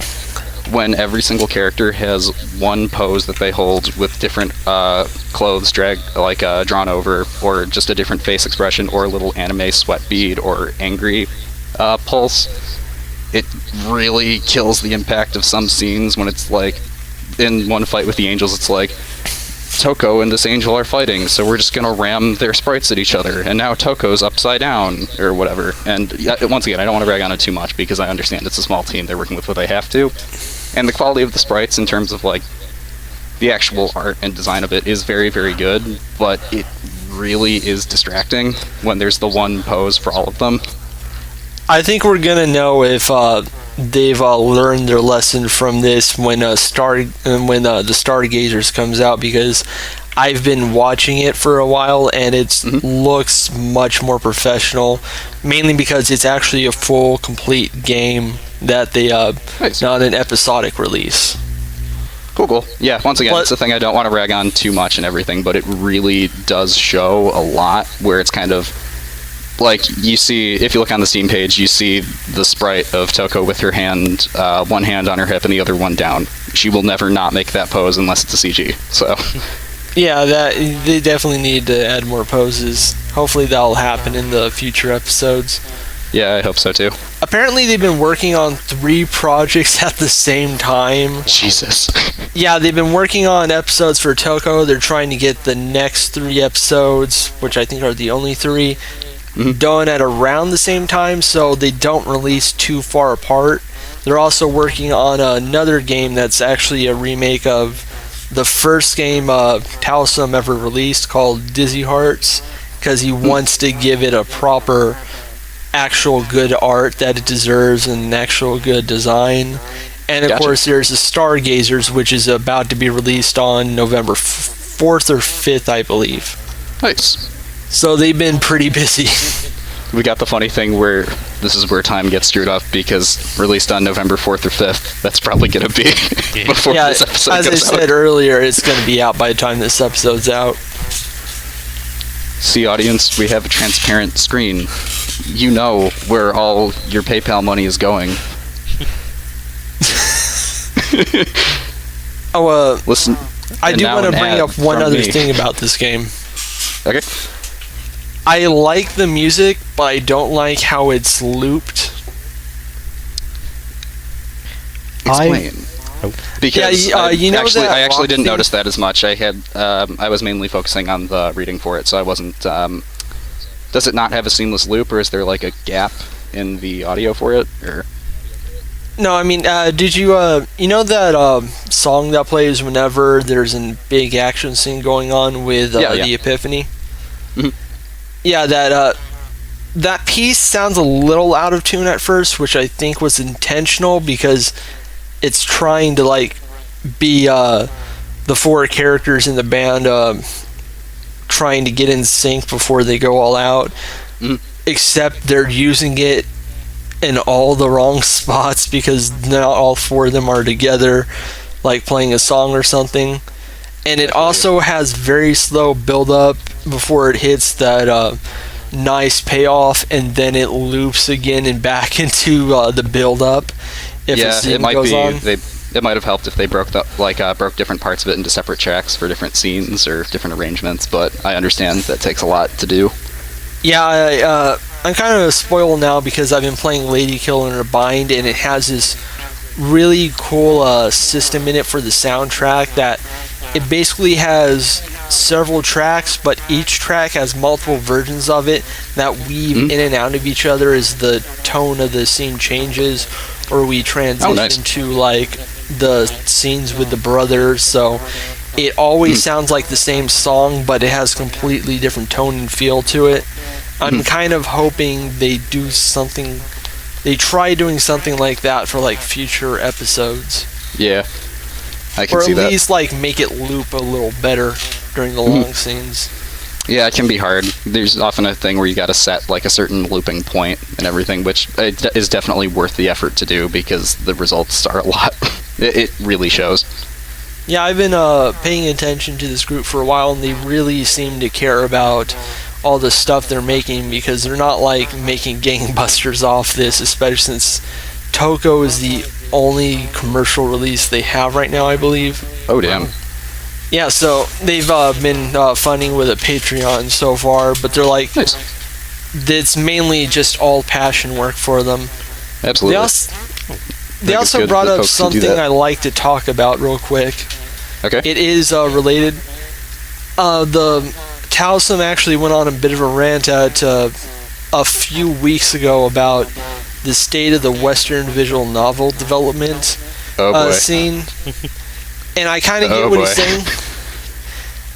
when every single character has one pose that they hold with different clothes drawn over, or just a different face expression, or a little anime sweat bead or angry pulse, it really kills the impact of some scenes when it's like in one fight with the angels, it's like Toko and this angel are fighting, so we're just gonna ram their sprites at each other, and now Toko's upside down, or whatever. And once again, I don't want to brag on it too much, because I understand it's a small team, they're working with what they have to. And the quality of the sprites in terms of, like, the actual art and design of it is very, very good, but it really is distracting when there's the one pose for all of them. I think we're gonna know if they've learned their lesson from this when the Stargazers comes out, because I've been watching it for a while and it looks much more professional, mainly because it's actually a full, complete game that they nice. Not an episodic release. Cool. Yeah, once again, it's a thing I don't want to rag on too much and everything, but it really does show a lot, where it's kind of like, you see, if you look on the Steam page, you see the sprite of Toko with her hand, one hand on her hip and the other one down. She will never not make that pose unless it's a CG. So, yeah, they definitely need to add more poses. Hopefully that'll happen in the future episodes. Yeah, I hope so too. Apparently they've been working on 3 projects at the same time. Jesus. Yeah, they've been working on episodes for Toko. They're trying to get the next 3 episodes, which I think are the only 3, done at around the same time, so they don't release too far apart. They're also working on another game that's actually a remake of the first game Talsum ever released, called Dizzy Hearts, because he wants to give it a proper, actual good art that it deserves and an actual good design. And of course there's the Stargazers, which is about to be released on November 4th or 5th, I believe. Nice. So they've been pretty busy. We got the funny thing where this is where time gets screwed up, because released on November 4th or 5th, that's probably going to be before this episode as goes I said earlier, it's going to be out by the time this episode's out. See, audience, we have a transparent screen. You know where all your PayPal money is going. Listen, I do want to bring up one other thing about this game. Okay. I like the music, but I don't like how it's looped. Explain. Because I actually didn't notice that as much. I was mainly focusing on the reading for it, so I wasn't. Does it not have a seamless loop, or is there like a gap in the audio for it? Or no, I mean, did you you know that song that plays whenever there's a big action scene going on with the Epiphany? Mm-hmm. Yeah, that piece sounds a little out of tune at first, which I think was intentional, because it's trying to like be the 4 characters in the band trying to get in sync before they go all out. Except they're using it in all the wrong spots, because not all 4 of them are together, like playing a song or something. And it also has very slow build up before it hits that nice payoff, and then it loops again and back into the build up. If the scene goes on. It might have helped if they broke different parts of it into separate tracks for different scenes or different arrangements, but I understand that takes a lot to do. Yeah, I'm kind of spoiled now, because I've been playing Lady Killer in a Bind, and it has this really cool system in it for the soundtrack that it basically has several tracks, but each track has multiple versions of it that weave in and out of each other as the tone of the scene changes, or we transition to like the scenes with the brothers. So it always sounds like the same song, but it has completely different tone and feel to it. I'm kind of hoping they do something. They try doing something like that for like future episodes. Yeah, I can see that. Or at least like make it loop a little better during the long scenes. Yeah, it can be hard. There's often a thing where you got to set like a certain looping point and everything, which is definitely worth the effort to do, because the results are a lot. It really shows. Yeah, I've been paying attention to this group for a while, and they really seem to care about all the stuff they're making, because they're not like making gangbusters off this, especially since Toko is the only commercial release they have right now, I believe. Oh, damn. Yeah, so they've been funding with a Patreon so far, but they're like, Nice. it's mainly just all passion work for them. Absolutely. They also brought up something I'd like to talk about real quick. Okay. It is related. The Towsome actually went on a bit of a rant at a few weeks ago about the state of the Western visual novel development scene. And I kind of get what he's saying.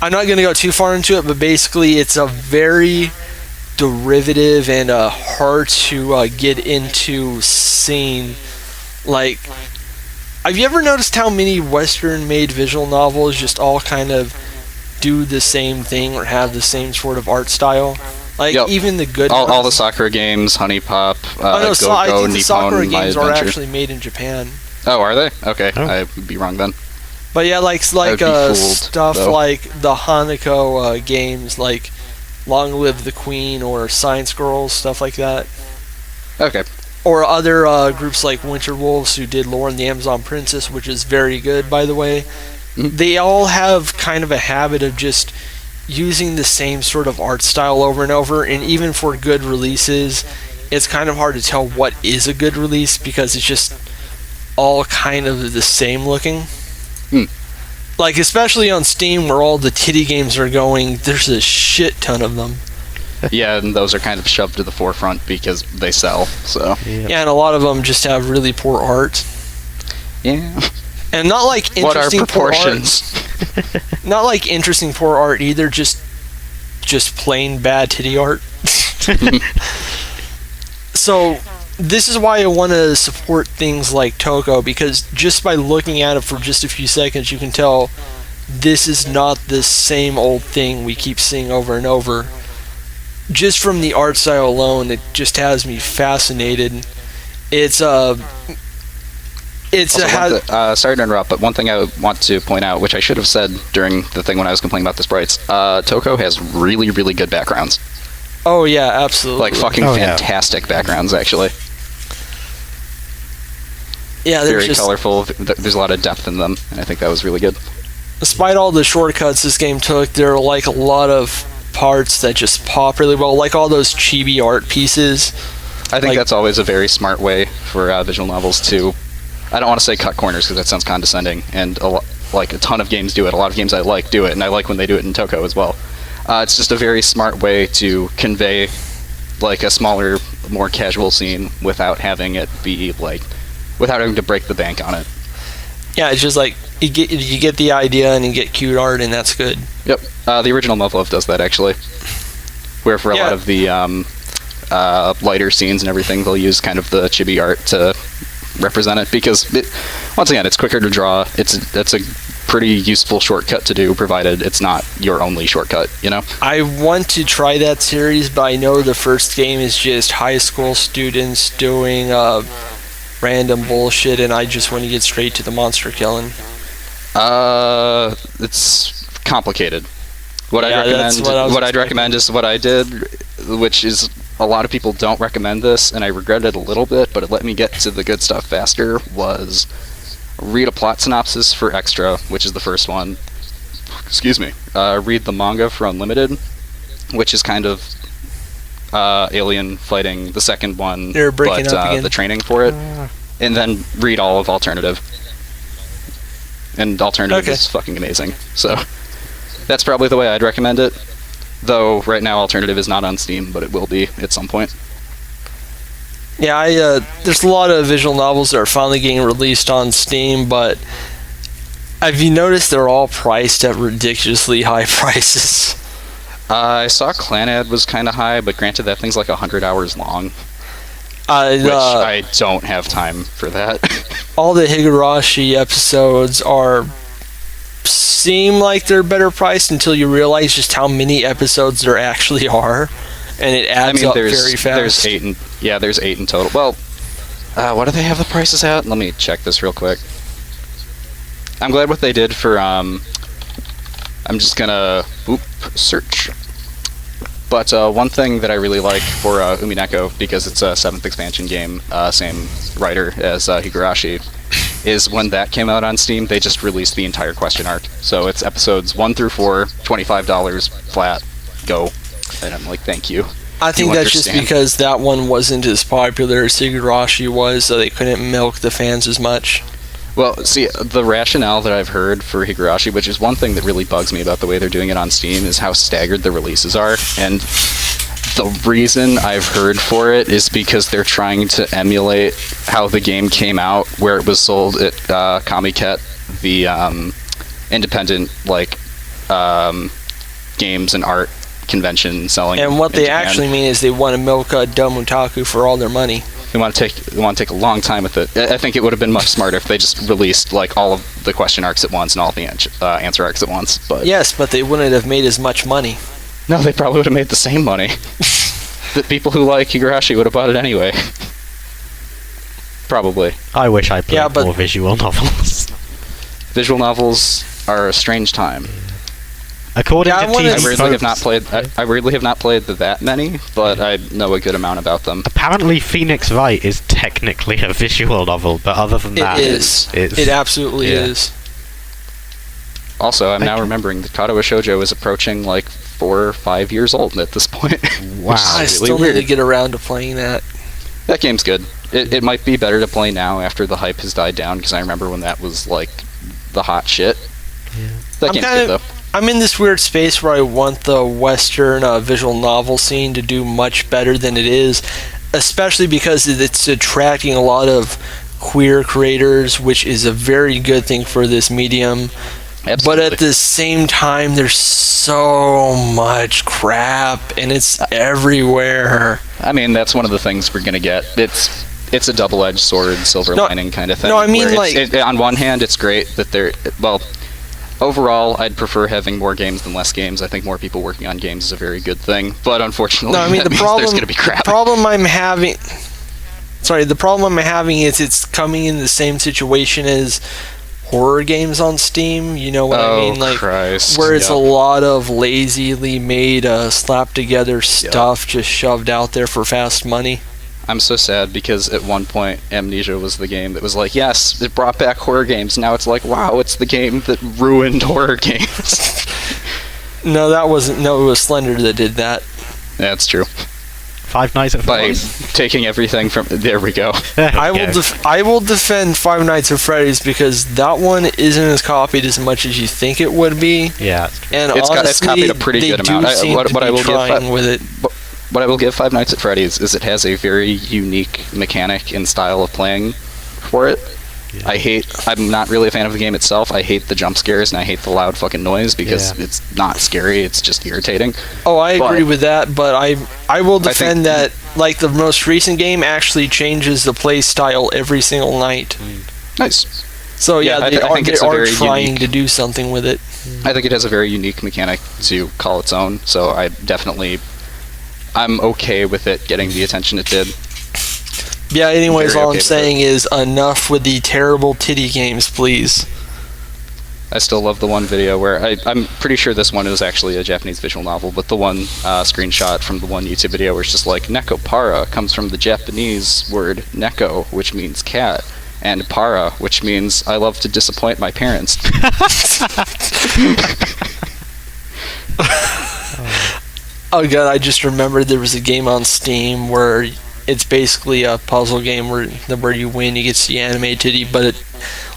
I'm not going to go too far into it, but basically it's a very derivative and hard to get into scene. Like, have you ever noticed how many Western-made visual novels just all kind of do the same thing or have the same sort of art style? Like, even the good ones. All the Sakura games, Honey Pop, I think Go-Go, the Sakura Nippon, My games are Adventure. actually made in Japan. Oh, are they? Okay, Oh. I would be wrong then. But yeah, like I'd be fooled, stuff though. like the Hanako games, like Long Live the Queen or Science Girls, stuff like that. Okay. Or other groups like Winter Wolves, who did Lore and the Amazon Princess, which is very good, by the way. Mhm. They all have kind of a habit of just using the same sort of art style over and over, and even for good releases, it's kind of hard to tell what is a good release, because it's just all kind of the same looking. Like, especially on Steam, where all the titty games are going, there's a shit ton of them. Yeah, and those are kind of shoved to the forefront because they sell, so. Yeah, and a lot of them just have really poor art. Yeah. And not like What are interesting poor art. proportions? Not like interesting poor art either, just plain bad titty art. So this is why I want to support things like Toko, because just by looking at it for just a few seconds, you can tell this is not the same old thing we keep seeing over and over. Just from the art style alone, it just has me fascinated. Sorry to interrupt, but one thing I want to point out, which I should have said during the thing when I was complaining about the sprites, Toko has really, really good backgrounds. Oh yeah, absolutely. Like fucking fantastic backgrounds, actually. Yeah, Very colorful. There's a lot of depth in them, and I think that was really good. Despite all the shortcuts this game took, there are like a lot of parts that just pop really well, like all those chibi art pieces. I think that's always a very smart way for visual novels to, I don't want to say cut corners because that sounds condescending, and a ton of games do it. A lot of games I like do it, and I like when they do it in Toko as well. It's just a very smart way to convey like a smaller, more casual scene without having it be like, without having to break the bank on it. Yeah, it's just like you get the idea and you get cute art, and that's good. Yep. The original Muv-Luv does that actually, where for a lot of the lighter scenes and everything, they'll use kind of the chibi art to represent it, because once again, it's quicker to draw. It's a pretty useful shortcut to do, provided it's not your only shortcut, you know? I want to try that series, but I know the first game is just high school students doing random bullshit, and I just want to get straight to the monster killing. It's complicated. What I'd recommend is what I did, which is a lot of people don't recommend this, and I regret it a little bit, but it let me get to the good stuff faster, was read a plot synopsis for Extra, which is the first one. Excuse me. Read the manga for Unlimited, which is kind of Alien fighting the second one, They're breaking but up again. the training for it. And then read all of Alternative. And Alternative is fucking amazing. So that's probably the way I'd recommend it. Though right now Alternative is not on Steam, but it will be at some point. Yeah, there's a lot of visual novels that are finally getting released on Steam, but have you noticed they're all priced at ridiculously high prices? I saw Clanad was kind of high, but granted that thing's like 100 hours long. Which I don't have time for that. All the Higurashi episodes seem like they're better priced until you realize just how many episodes there actually are, and it adds up very fast. There's 8 in total. Well, what do they have the prices at? Let me check this real quick. I'm glad what they did for. I'm just gonna search. But one thing that I really like for Umineko, because it's a 7th expansion game, same writer as Higurashi, is when that came out on Steam, they just released the entire question arc. So it's episodes 1 through 4, $25 flat, go. And I'm like, thank you. I think that's just because that one wasn't as popular as Higurashi was, so they couldn't milk the fans as much. Well, see, the rationale that I've heard for Higurashi, which is one thing that really bugs me about the way they're doing it on Steam, is how staggered the releases are. And the reason I've heard for it is because they're trying to emulate how the game came out, where it was sold at Comiket, the independent games and art convention selling. And what in they Japan. actually mean is they want to milk Dumb Otaku for all their money. They want to take a long time with it. I think it would have been much smarter if they just released all of the question arcs at once and all the answer arcs at once. But yes, but they wouldn't have made as much money. No, they probably would have made the same money. The people who like Higurashi would have bought it anyway. Probably. I wish I played more visual novels. Visual novels are a strange time. According to I really have not played. I really have not played that many, but I know a good amount about them. Apparently, Phoenix Wright is technically a visual novel, but other than that, it absolutely is. Also, I'm now remembering that Katawa Shoujo is approaching 4 or 5 years old at this point. Wow! I still need to get around to playing that. That game's good. It might be better to play now after the hype has died down, because I remember when that was the hot shit. Yeah. That game's good though. I'm in this weird space where I want the Western visual novel scene to do much better than it is, especially because it's attracting a lot of queer creators, which is a very good thing for this medium. Absolutely. But at the same time, there's so much crap, and it's everywhere. I mean, that's one of the things we're gonna get. It's a double-edged sword, silver lining kind of thing. No, I mean, on one hand, it's great that they're overall, I'd prefer having more games than less games. I think more people working on games is a very good thing. But unfortunately, that means there's going to be crap. The problem I'm having is it's coming in the same situation as horror games on Steam. You know what I mean? Christ. Where it's a lot of lazily made, slapped together stuff just shoved out there for fast money. I'm so sad because at one point Amnesia was the game that was yes, it brought back horror games. Now it's wow, it's the game that ruined horror games. No, that wasn't. No, it was Slender that did that. Yeah, that's true. Five Nights at Freddy's. By taking everything from there we go. I will defend Five Nights at Freddy's because that one isn't as copied as much as you think it would be. Yeah, and it's honestly, copied a pretty good amount. What I will give with it. What I will give Five Nights at Freddy's is it has a very unique mechanic and style of playing for it. Yeah. I'm not really a fan of the game itself. I hate the jump scares and I hate the loud fucking noise because it's not scary, it's just irritating. Oh, I agree with that, but I will defend that the most recent game actually changes the play style every single night. Nice. So they are trying to do something with it. I think it has a very unique mechanic to call its own, so I'm okay with it getting the attention it did. Yeah, anyways, all I'm saying is enough with the terrible titty games, please. I still love the one video where I'm pretty sure this one is actually a Japanese visual novel, but the one screenshot from the one YouTube video where it's just neko para comes from the Japanese word neko, which means cat, and para, which means I love to disappoint my parents. Oh god, I just remembered there was a game on Steam where it's basically a puzzle game where you win, you get to see animated titty, but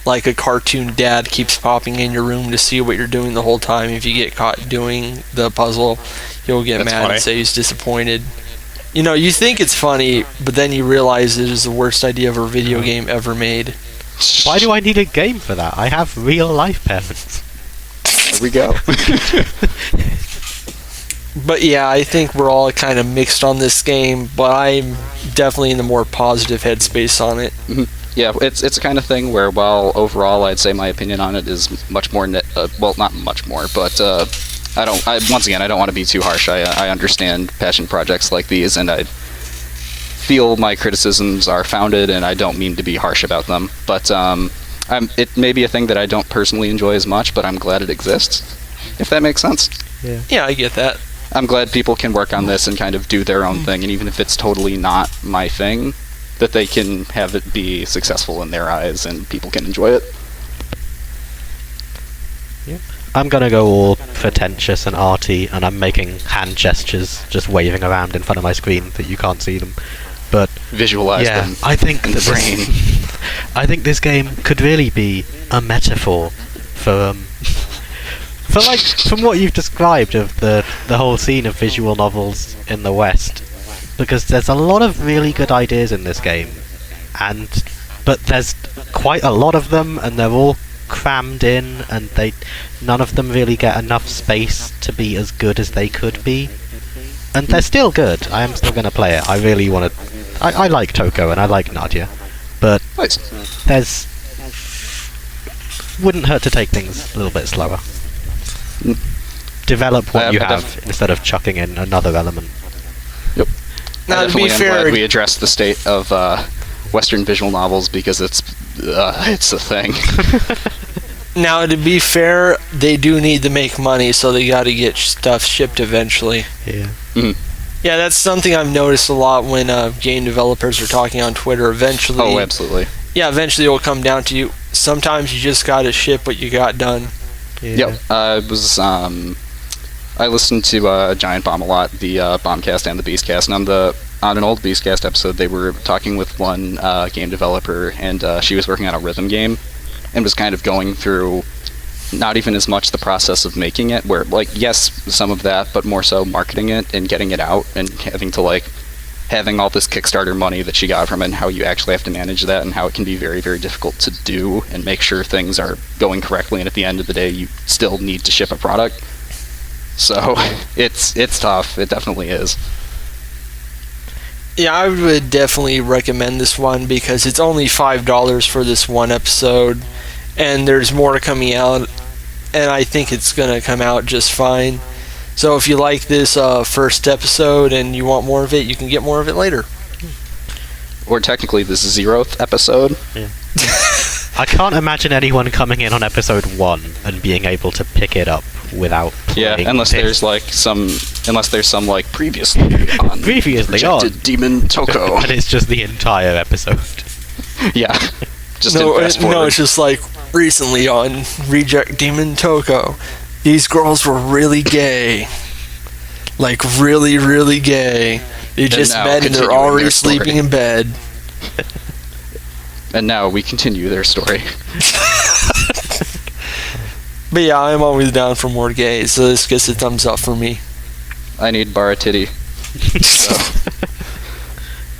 a cartoon dad keeps popping in your room to see what you're doing the whole time. If you get caught doing the puzzle, he'll get mad and say he's disappointed. You think it's funny, but then you realize it is the worst idea of a video game ever made. Why do I need a game for that? I have real life parents. There we go. But yeah, I think we're all kind of mixed on this game, but I'm definitely in the more positive headspace on it. Mm-hmm. Yeah, it's a kind of thing where, while overall I'd say my opinion on it is much more, not much more, but once again, I don't want to be too harsh. I understand passion projects like these, and I feel my criticisms are founded, and I don't mean to be harsh about them. But It may be a thing that I don't personally enjoy as much, but I'm glad it exists, if that makes sense. Yeah, I get that. I'm glad people can work on this and kind of do their own thing, and even if it's totally not my thing, that they can have it be successful in their eyes and people can enjoy it. I'm gonna go all pretentious and arty, and I'm making hand gestures, just waving around in front of my screen that you can't see them. But visualize them I think in the brain. I think this game could really be a metaphor for like from what you've described of the whole scene of visual novels in the West, because there's a lot of really good ideas in this game, but there's quite a lot of them, and they're all crammed in, and none of them really get enough space to be as good as they could be. And they're still good. I am still going to play it. I really want to. I like Toko and I like Nadia, but nice. Wouldn't hurt to take things a little bit slower. Develop what you have instead of chucking in another element. Yep. Now, to be fair, glad we addressed the state of Western visual novels because it's a thing. Now, to be fair, they do need to make money, so they got to get stuff shipped eventually. Yeah. Mm-hmm. Yeah, that's something I've noticed a lot when game developers are talking on Twitter. Eventually, oh, absolutely. Yeah, eventually it will come down to you. Sometimes you just got to ship what you got done. Yeah. Yep. I listened to Giant Bomb a lot, the Bombcast and the Beastcast, and on an old Beastcast episode, they were talking with one game developer, and she was working on a rhythm game, and was kind of going through not even as much the process of making it, where, like, yes, some of that, but more so marketing it and getting it out and having all this Kickstarter money that she got from it, and how you actually have to manage that, and how it can be very, very difficult to do and make sure things are going correctly, and at the end of the day, you still need to ship a product. So, it's tough. It definitely is. Yeah, I would definitely recommend this one because it's only $5 for this one episode, and there's more coming out, and I think it's going to come out just fine. So if you like this first episode and you want more of it, you can get more of it later. Or technically this 0th episode. Yeah. I can't imagine anyone coming in on episode 1 and being able to pick it up without playing unless there's some previously on Rejected Demon Toko. And it's just the entire episode. Yeah. Just no, it's just like recently on Reject Demon Toko. These girls were really gay. Like really, really gay. They just met and they're already sleeping in bed. And now we continue their story. But yeah, I'm always down for more gays, so this gets a thumbs up for me. I need bar titty. So.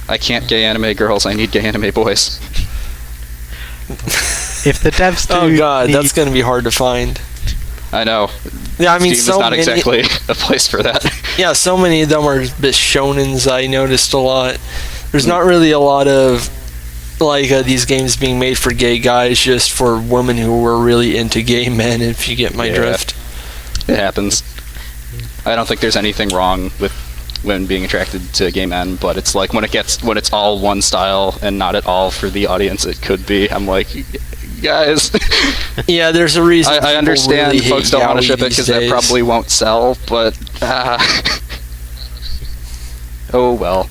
I can't gay anime girls, I need gay anime boys. If the devs do oh god, that's going to be hard to find. I know. Yeah, I mean, Steam is not exactly a place for that. Yeah, so many of them are bit shonens. I noticed a lot. There's not really a lot of these games being made for gay guys, just for women who were really into gay men. If you get my drift, it happens. I don't think there's anything wrong with women being attracted to gay men, but it's like when it's all one style and not at all for the audience it could be. I'm like, guys. Yeah, there's a reason. I understand really folks don't want to ship it because that probably won't sell, but oh well.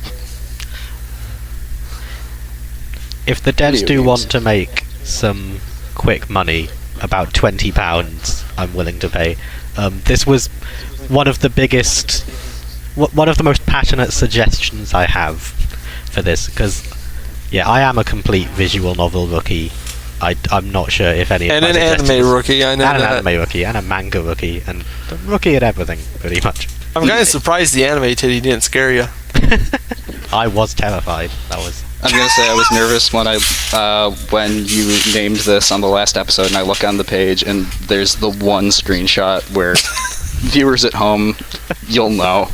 If the devs do want to make some quick money, about £20 I'm willing to pay. This was one of the most passionate suggestions I have for this, because I am a complete visual novel rookie. I'm not sure if any and of my an anime rookie, I know and that. an anime rookie, and a manga rookie, and a rookie at everything, pretty much. I'm kind of surprised the anime titty didn't scare you. I was terrified. I'm gonna say I was nervous when you named this on the last episode, and I look on the page, and there's the one screenshot where viewers at home, you'll know.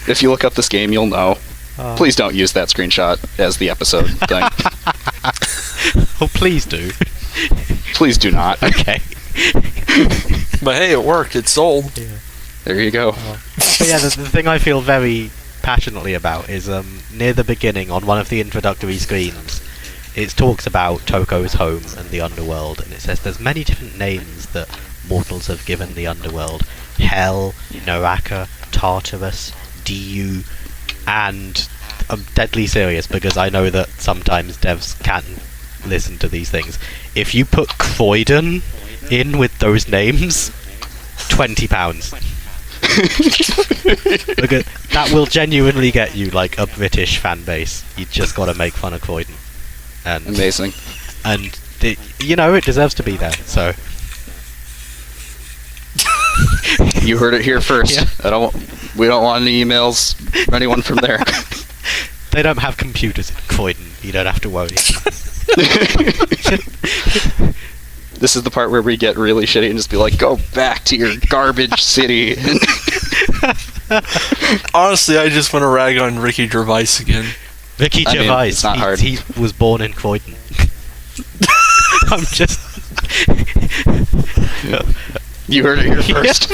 If you look up this game, you'll know. Please don't use that screenshot as the episode thing. Oh, please do. Please do not. Okay. But hey, it worked. It sold. Yeah. There you go. But yeah, the thing I feel very passionately about is near the beginning on one of the introductory screens. It talks about Toko's home and the underworld, and it says there's many different names that mortals have given the underworld: Hell, Naraka, Tartarus, Diu, and I'm deadly serious because I know that sometimes devs can listen to these things. If you put Croydon in with those names, £20. Because that will genuinely get you like a British fan base. You just got to make fun of Croydon. And Amazing. And it deserves to be there. So you heard it here first. Yeah. We don't want any emails from anyone from there. They don't have computers in Croydon. You don't have to worry. This is the part where we get really shitty and just be like, go back to your garbage city. Honestly, I just want to rag on Ricky Gervais again. Ricky Gervais, it's not hard. He was born in Croydon. I'm just... You heard it here first.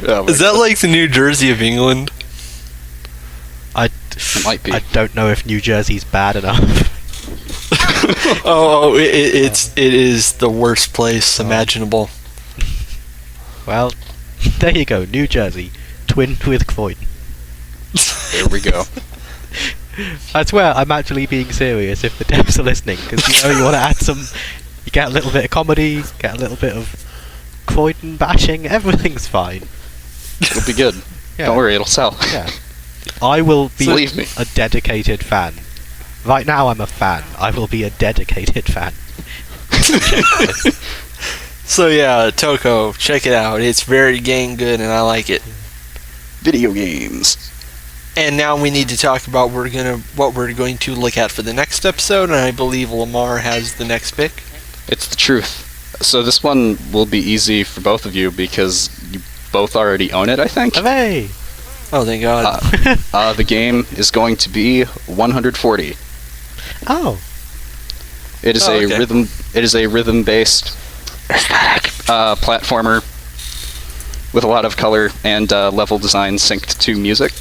Oh is that like the New Jersey of England? It might be. I don't know if New Jersey's bad enough. It is the worst place imaginable. Well, there you go, New Jersey, twinned with Croydon. There we go. I swear, I'm actually being serious if the devs are listening, because you want to add some... You get a little bit of comedy, get a little bit of Croydon bashing, everything's fine. It'll be good. Yeah. Don't worry, it'll sell. Yeah. I will be Believe me. a dedicated fan. Right now I'm a fan. I will be a dedicated fan. So yeah, Toko, check it out. It's very dang good and I like it. Video games. And now we need to talk about what we're going to look at for the next episode, and I believe Lamar has the next pick. It's the truth. So this one will be easy for both of you because you both already own it, I think. Hooray! Oh, thank God. The game is going to be 140. Oh. It is okay. rhythm. It is a rhythm-based platformer with a lot of color and level design synced to music.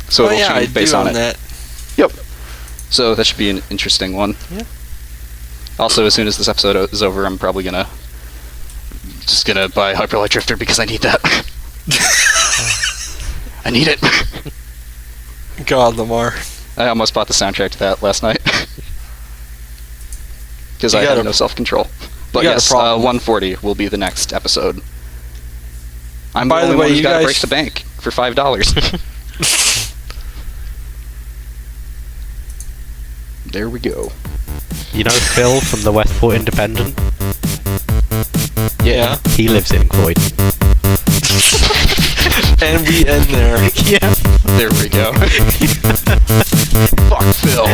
So it'll I change based do on own it. that. Yep. So that should be an interesting one. Yeah. Also, as soon as this episode is over, I'm probably gonna buy Hyper Light Drifter because I need that. I need it. God, Lamar. I almost bought the soundtrack to that last night because I have no self-control. But yes, 140 will be the next episode. I'm By the the only way, one who's you got to guys- break the bank for $5. There we go. You know Phil from the Westport Independent? Yeah. He lives in Croydon. And we end there. Yeah. There we go. Fuck Phil.